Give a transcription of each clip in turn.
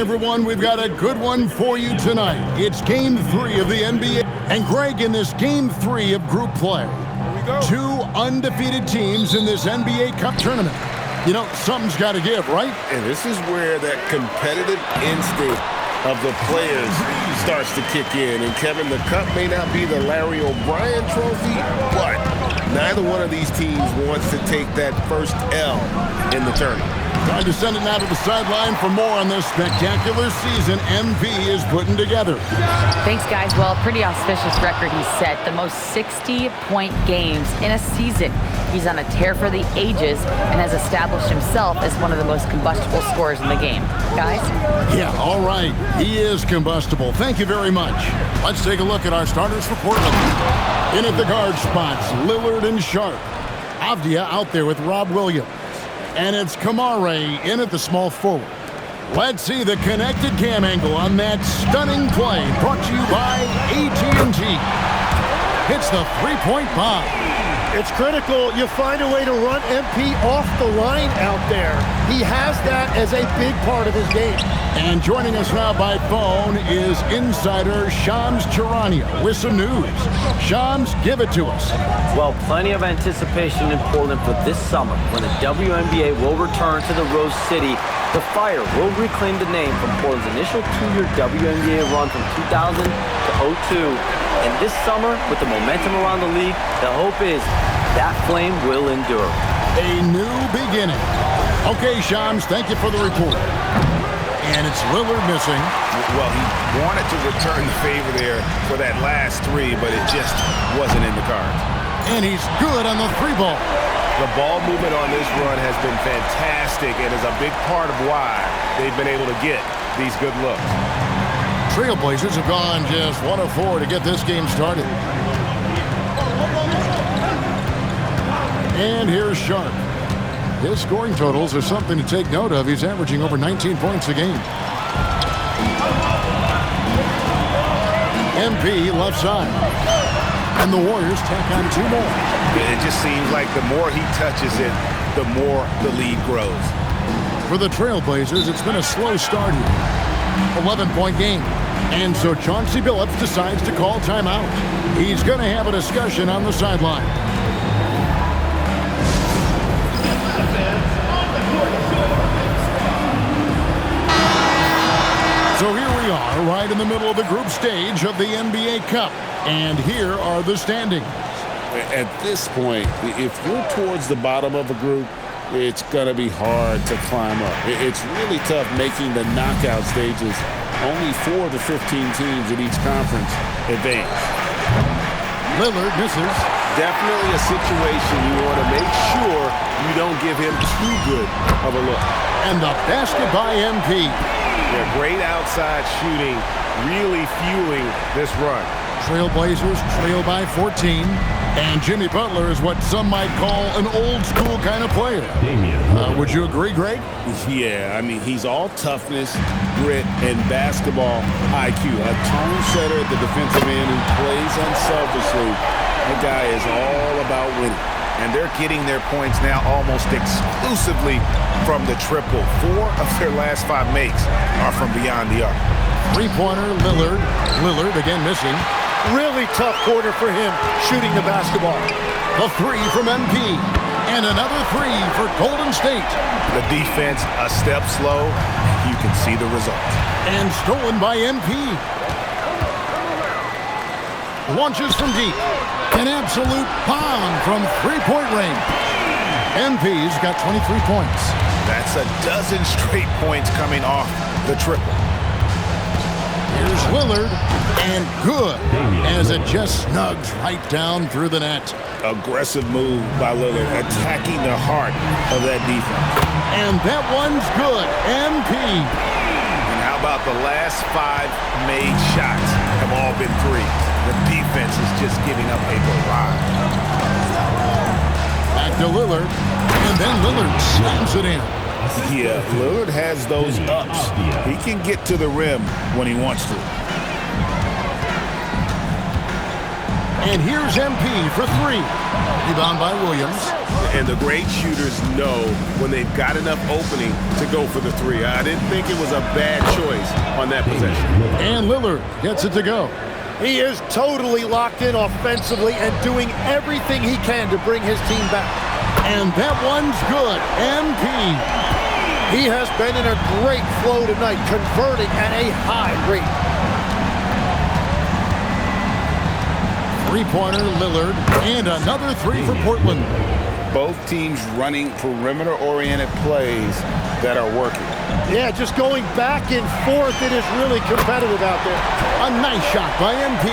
everyone, we've got a good one for you tonight. It's Game 3 of the NBA. And Greg, in this Game 3 of group play, two undefeated teams in this NBA Cup tournament. You know, something's got to give, right? And this is where that competitive instinct of the players starts to kick in. And Kevin, the cup may not be the Larry O'Brien trophy, but neither one of these teams wants to take that first L in the tournament. Time to send it now to the sideline for more on this spectacular season MP is putting together. Thanks, guys. Well, pretty auspicious record he set. The most 60-point games in a season. He's on a tear for the ages and has established himself as one of the most combustible scorers in the game. Guys? Yeah, all right. He is combustible. Thank you very much. Let's take a look at our starters for Portland. In at the guard spots, Lillard and Sharp. Avdia out there with Rob Williams. And it's Kamare in at the small forward. Let's see the connected cam angle on that stunning play brought to you by AT&T. Hits the three-point bomb. It's critical you find a way to run MP off the line out there. He has that as a big part of his game. And joining us now by phone is insider Shams Charania with some news. Shams, give it to us. Well, plenty of anticipation in Portland for this summer when the WNBA will return to the Rose City. The Fire will reclaim the name from Portland's initial two-year WNBA run from 2000 to 02. And this summer, with the momentum around the league, the hope is that flame will endure. A new beginning. Okay, Shams, thank you for the report. And it's Lillard missing. Well, he wanted to return the favor there for that last three, but it just wasn't in the cards. And he's good on the three ball. The ball movement on this run has been fantastic and is a big part of why they've been able to get these good looks. Trailblazers have gone just 1 of 4 to get this game started. And here's Sharp. His scoring totals are something to take note of. He's averaging over 19 points a game. MP left side. And the Warriors tack on 2 more. It just seems like the more he touches it, the more the lead grows. For the Trailblazers, it's been a slow start here. 11-point game. And so Chauncey Billups decides to call timeout. He's going to have a discussion on the sideline. So here we are, right in the middle of the group stage of the NBA Cup. And here are the standings. At this point, if you're towards the bottom of a group, it's going to be hard to climb up. It's really tough making the knockout stages. Only 4 to 15 teams in each conference advance. Lillard misses. Definitely a situation you want to make sure you don't give him too good of a look. And the basket by MP. Yeah, great outside shooting, really fueling this run. Trailblazers trail by 14. And Jimmy Butler is what some might call an old-school kind of player. Would you agree, Greg? Yeah, I mean, he's all toughness, grit, and basketball IQ. A tone setter at the defensive end who plays unselfishly. That guy is all about winning. And they're getting their points now almost exclusively from the triple. 4 of their last 5 makes are from beyond the arc. Three-pointer, Lillard. Lillard again missing. Really tough quarter for him shooting the basketball. The 3 from MP. And another 3 for Golden State. The defense a step slow. You can see the results. And stolen by MP. Launches from deep. An absolute bomb from three-point range. MP's got 23 points. That's a dozen straight points coming off the triple. Here's Lillard, and good, as it just snugs right down through the net. Aggressive move by Lillard, attacking the heart of that defense. And that one's good, MP. And how about the last 5 made shots have all been threes. The defense is just giving up a barrage. Back to Lillard, and then Lillard slams it in. Yeah, Lillard has those ups. He can get to the rim when he wants to. And here's MP for three. Rebound by Williams. And the great shooters know when they've got enough opening to go for the three. I didn't think it was a bad choice on that possession. And Lillard gets it to go. He is totally locked in offensively and doing everything he can to bring his team back. And that one's good. MP. He has been in a great flow tonight, converting at a high rate. Three-pointer, Lillard, and another three for Portland. Both teams running perimeter-oriented plays that are working. Yeah, just going back and forth, it is really competitive out there. A nice shot by MP.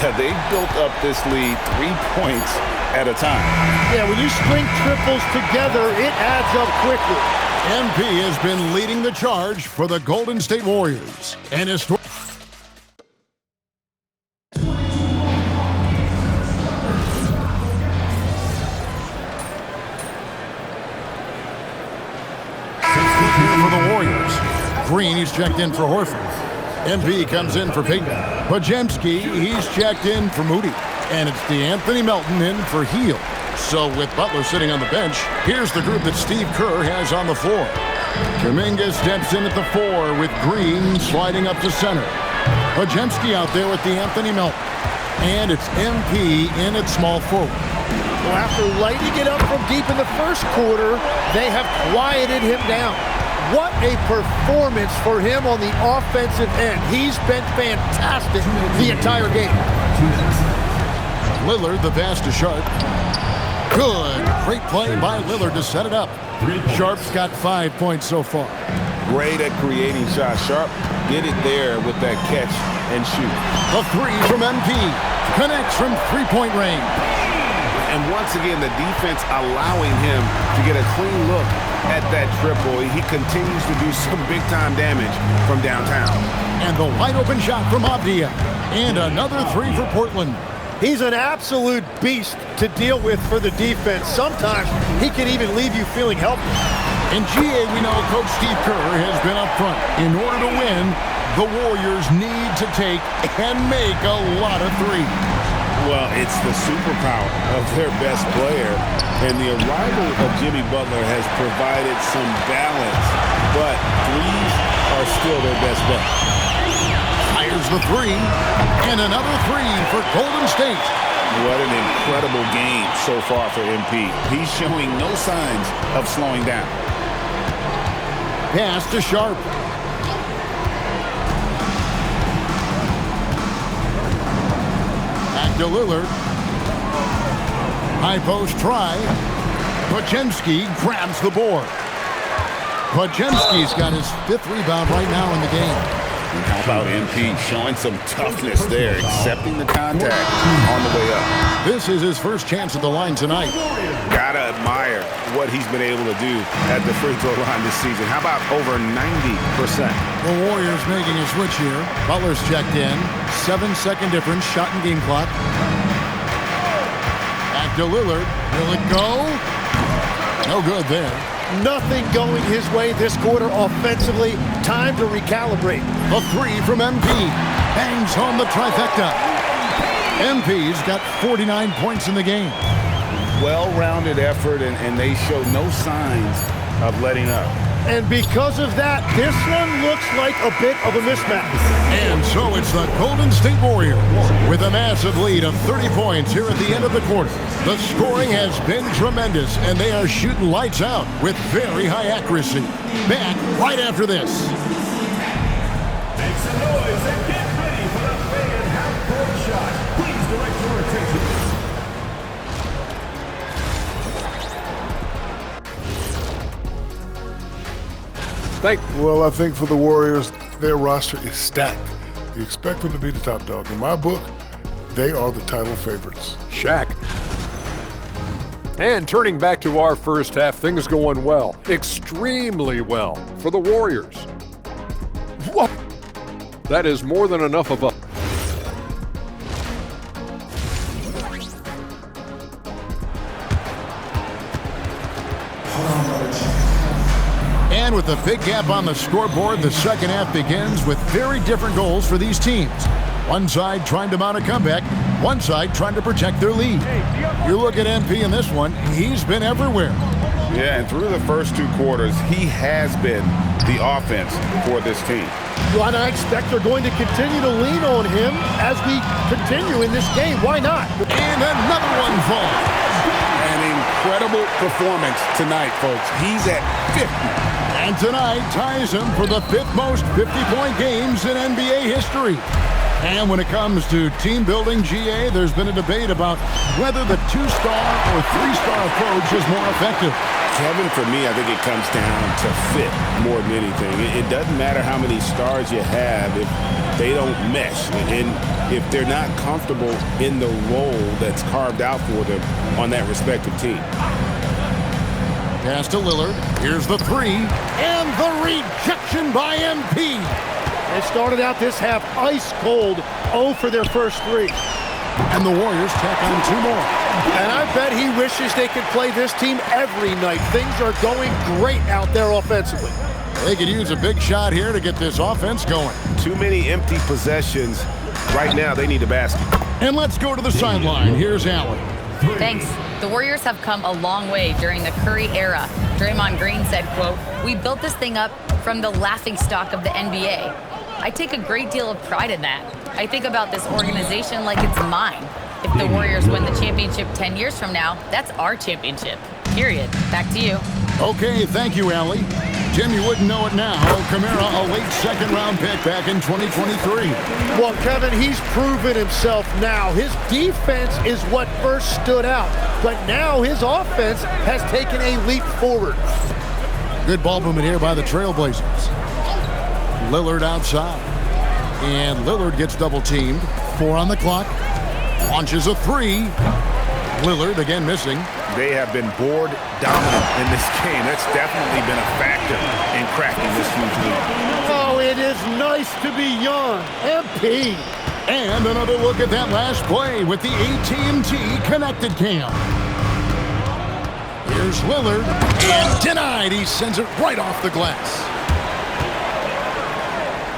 Yeah, they built up this lead 3 points at a time. Yeah, when you string triples together, it adds up quickly. MP has been leading the charge for the Golden State Warriors. And his for the Warriors. Green, he's checked in for Horford. MP comes in for Payton. Podziemski, he's checked in for Moody. And it's DeAnthony Melton in for Hield. So with Butler sitting on the bench, here's the group that Steve Kerr has on the floor. Kuminga steps in at the 4 with Green sliding up to center. Podziemski out there with DeAnthony Melton. And it's MP in at small forward. Well, after lighting it up from deep in the first quarter, they have quieted him down. What a performance for him on the offensive end. He's been fantastic the entire game. Lillard, the pass to Sharp. Good. Great play by Lillard to set it up. Sharp's got 5 points so far. Great at creating shots. Sharp did it there with that catch and shoot. The three from MP. Connects from three-point range. And once again, the defense allowing him to get a clean look at that triple. He continues to do some big-time damage from downtown. And the wide-open shot from Avdia. And another three for Portland. He's an absolute beast to deal with for the defense. Sometimes he can even leave you feeling helpless. In GA, we know Coach Steve Kerr has been up front. In order to win, the Warriors need to take and make a lot of threes. Well, it's the superpower of their best player, and the arrival of Jimmy Butler has provided some balance, but threes are still their best bet. Fires the three, and another three for Golden State. What an incredible game so far for MP. He's showing no signs of slowing down. Pass to Sharp. Back to Lillard. High post try. Podziemski grabs the board. Podziemski's got his 5th rebound right now in the game. And how about MP showing some toughness there, accepting the contact on the way up. This is his first chance at the line tonight. Gotta admire what he's been able to do at the free throw line this season. How about over 90%? The Warriors making a switch here. Butler's checked in. 7-second difference, shot and game clock. Back to Lillard. Will it go? No good there. Nothing going his way this quarter offensively. Time to recalibrate. A three from MP. Bangs home the trifecta. MP's got 49 points in the game. Well-rounded effort, and they show no signs of letting up. And because of that, this one looks like a bit of a mismatch. And so it's the Golden State Warriors with a massive lead of 30 points here at the end of the quarter. The scoring has been tremendous, and they are shooting lights out with very high accuracy. Back right after this. Make some noise and get ready for the fan half-court shot. Please direct your attention. Well, I think for the Warriors, their roster is stacked. You expect them to be the top dog. In my book, they are the title favorites. Shaq. And turning back to our first half, things going well. Extremely well for the Warriors. Whoa. That is more than enough of a... And with a big gap on the scoreboard, the second half begins with very different goals for these teams. One side trying to mount a comeback, One side trying to protect their lead. You look at MP in this one, he's been everywhere. Yeah, and through the first 2 quarters, he has been the offense for this team. Well, and I expect they're going to continue to lean on him as we continue in this game. Why not? And another one falls. An incredible performance tonight, folks. He's at 50. And tonight ties him for the 5th most 50-point games in NBA history. And when it comes to team building, GA, there's been a debate about whether the 2-star or 3-star approach is more effective. Kevin, for me, I think it comes down to fit more than anything. It doesn't matter how many stars you have if they don't mesh. And if they're not comfortable in the role that's carved out for them on that respective team. Pass to Lillard. Here's the 3. And the rejection by MP. They started out this half ice cold, 0 for their first 3. And the Warriors tack on 2 more. And I bet he wishes they could play this team every night. Things are going great out there offensively. They could use a big shot here to get this offense going. Too many empty possessions. Right now, they need a basket. And let's go to the sideline. Here's Allen. Thanks. The Warriors have come a long way during the Curry era. Draymond Green said, quote, "We built this thing up from the laughingstock of the NBA. I take a great deal of pride in that. I think about this organization like it's mine. If the Warriors win the championship 10 years from now, that's our championship. Period." Back to you. Okay, thank you, Allie. Jim, you wouldn't know it now. Kamara, a late 2nd-round pick back in 2023. Well, Kevin, he's proven himself now. His defense is what first stood out, but now his offense has taken a leap forward. Good ball movement here by the Trailblazers. Lillard outside. And Lillard gets double-teamed. 4 on the clock. Launches a 3. Lillard again missing. They have been board dominant in this game. That's definitely been a factor in cracking this huge lead. Oh, it is nice to be young. MP. And another look at that last play with the AT&T Connected Cam. Here's Lillard. And denied. He sends it right off the glass.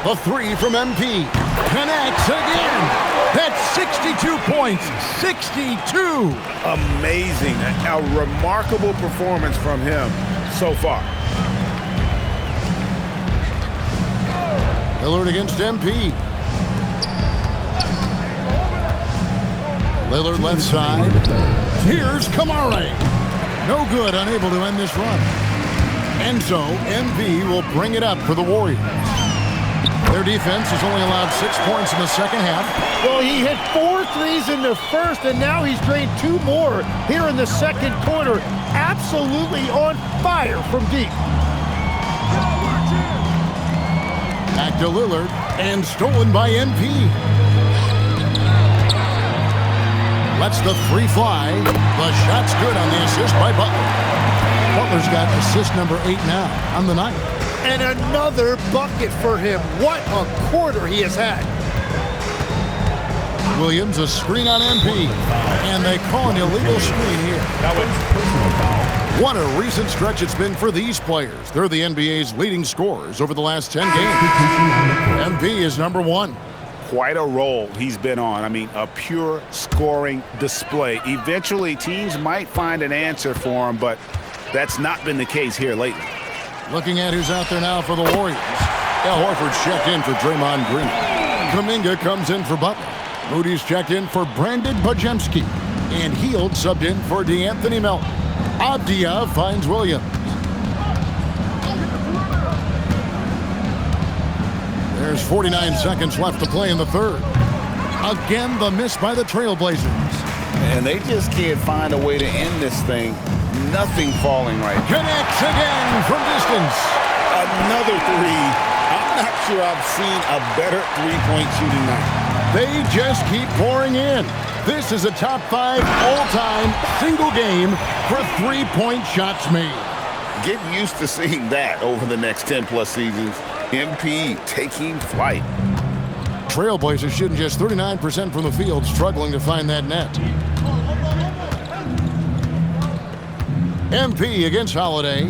The 3 from MP. Connects again. That's 62 points. 62. Amazing. A remarkable performance from him so far. Lillard against MP. Lillard left side. Here's Kamara. No good, unable to end this run. And so MP will bring it up for the Warriors. Their defense has only allowed 6 points in the second half. Well, he hit 4 threes in the first, and now he's drained 2 more here in the second quarter. Absolutely on fire from deep. Back to Lillard, and stolen by MP. Lets the 3 fly. The shot's good on the assist by Butler. Butler's got assist number 8 now on the night. And another bucket for him. What a quarter he has had. Williams, a screen on MP. And they call an illegal screen here. What a recent stretch it's been for these players. They're the NBA's leading scorers over the last 10 games. MP is number 1. Quite a role he's been on. I mean, a pure scoring display. Eventually, teams might find an answer for him, but that's not been the case here lately. Looking at who's out there now for the Warriors. Al Horford's checked in for Draymond Green. Kuminga comes in for Butler. Moody's checked in for Brandon Bajemski. And Hield subbed in for DeAnthony Melton. Avdia finds Williams. There's 49 seconds left to play in the third. Again, the miss by the Trailblazers. And they just can't find a way to end this thing. Nothing falling right. Connects again from distance. Another 3. I'm not sure I've seen a better three-point shooting night. They just keep pouring in. This is a top 5 all-time single game for 3-point shots made. Get used to seeing that over the next 10-plus seasons. MP taking flight. Trailblazers shooting just 39% from the field, struggling to find that net. MP against Holiday.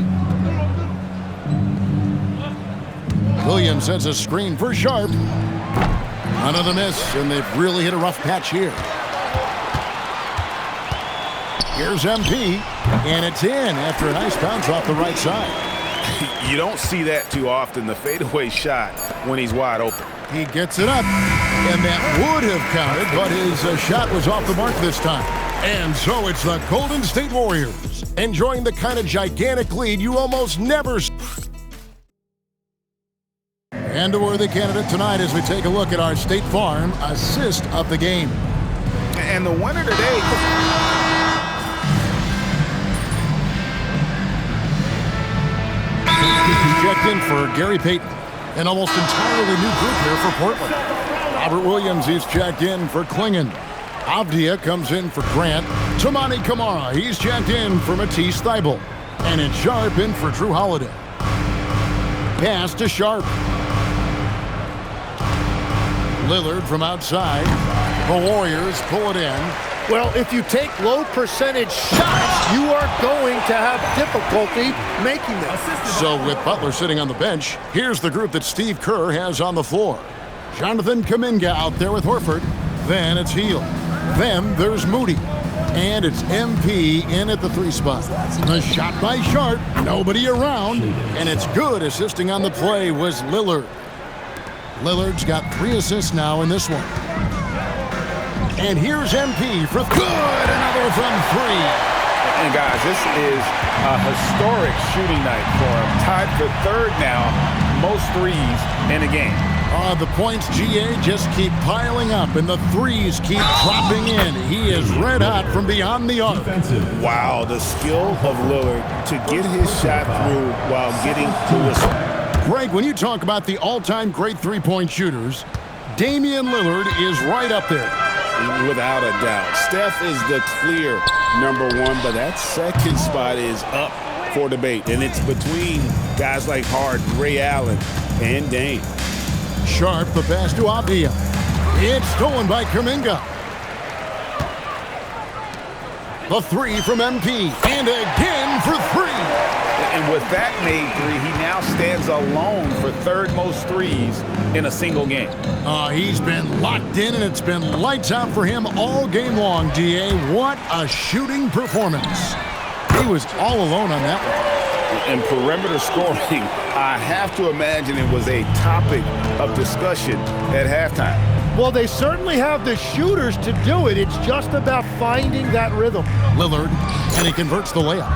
Williams sends a screen for Sharp. Another miss, and they've really hit a rough patch here. Here's MP, and it's in after a nice bounce off the right side. You don't see that too often, the fadeaway shot when he's wide open. He gets it up, and that would have counted, but his shot was off the mark this time. And so it's the Golden State Warriors enjoying the kind of gigantic lead you almost never see. And a worthy candidate tonight as we take a look at our State Farm assist of the game. And the winner today. Checked in for Gary Payton, an almost entirely new group here for Portland. Robert Williams, he's checked in for Klingon. Avdia comes in for Grant. Tamani Kamara, he's checked in for Matisse Thybulle. And it's Sharp in for Drew Holiday. Pass to Sharp. Lillard from outside. The Warriors pull it in. Well, if you take low percentage shots, you are going to have difficulty making them. So with Butler sitting on the bench, here's the group that Steve Kerr has on the floor. Jonathan Kuminga out there with Horford. Then it's Hield. Then there's Moody. And it's MP in at the 3 spot. The shot by Sharp. Nobody around. And it's good. Assisting on the play was Lillard. Lillard's got 3 assists now in this one. And here's MP for good. Another from 3. And guys, this is a historic shooting night for him. Tied for 3rd now, most threes in a game. The points, GA, just keep piling up, and the threes keep dropping in. He is red hot from beyond the arc. Wow, the skill of Lillard to get his shot through while getting the whistle. Greg, when you talk about the all-time great three-point shooters, Damian Lillard is right up there. Without a doubt. Steph is the clear #1, but that second spot is up for debate. And it's between guys like Harden, Ray Allen, and Dame. Sharp, the pass to Avdia. It's stolen by Kuminga. The 3 from MP. And again for 3. And with that made 3, he now stands alone for 3rd most threes in a single game. He's been locked in, and it's been lights out for him all game long, DA. What a shooting performance. He was all alone on that one. And perimeter scoring, I have to imagine it was a topic of discussion at halftime. Well, they certainly have the shooters to do it. It's just about finding that rhythm. Lillard, and he converts the layup.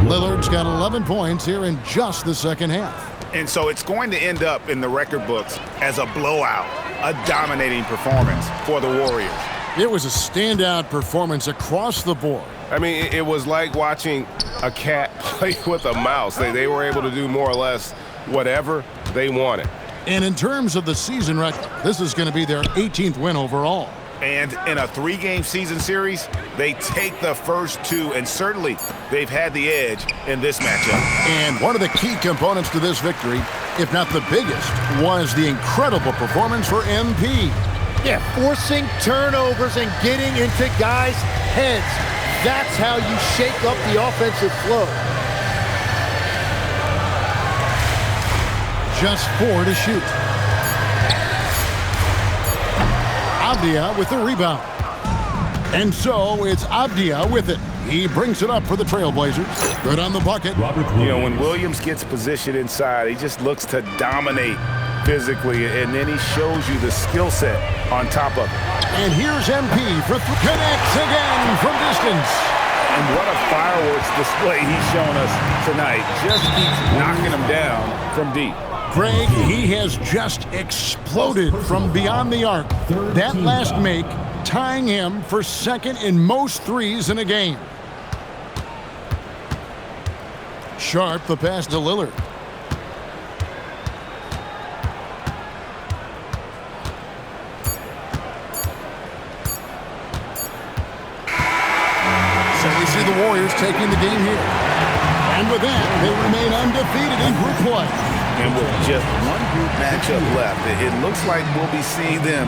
Lillard's got 11 points here in just the second half. And so it's going to end up in the record books as a blowout, a dominating performance for the Warriors. It was a standout performance across the board. I mean, it was like watching a cat play with a mouse. They were able to do more or less whatever they wanted. And in terms of the season record, this is going to be their 18th win overall. And in a 3-game season series, they take the first 2, and certainly they've had the edge in this matchup. And one of the key components to this victory, if not the biggest, was the incredible performance for MP. Yeah, forcing turnovers and getting into guys' heads. That's how you shake up the offensive flow. Just 4 to shoot. Avdia with the rebound. And so it's Avdia with it. He brings it up for the Trailblazers. Good on the bucket. You know, when Williams gets positioned inside, he just looks to dominate physically, and then he shows you the skill set on top of it. And here's MP for connects again from distance. And what a fireworks display he's shown us tonight. Just keeps knocking them down from deep. Greg, he has just exploded from beyond the arc. That last make tying him for 2nd in most threes in a game. Sharp, the pass to Lillard. So we see the Warriors taking the game here. And with that, they remain undefeated in group play. And with just one group matchup left, it looks like we'll be seeing them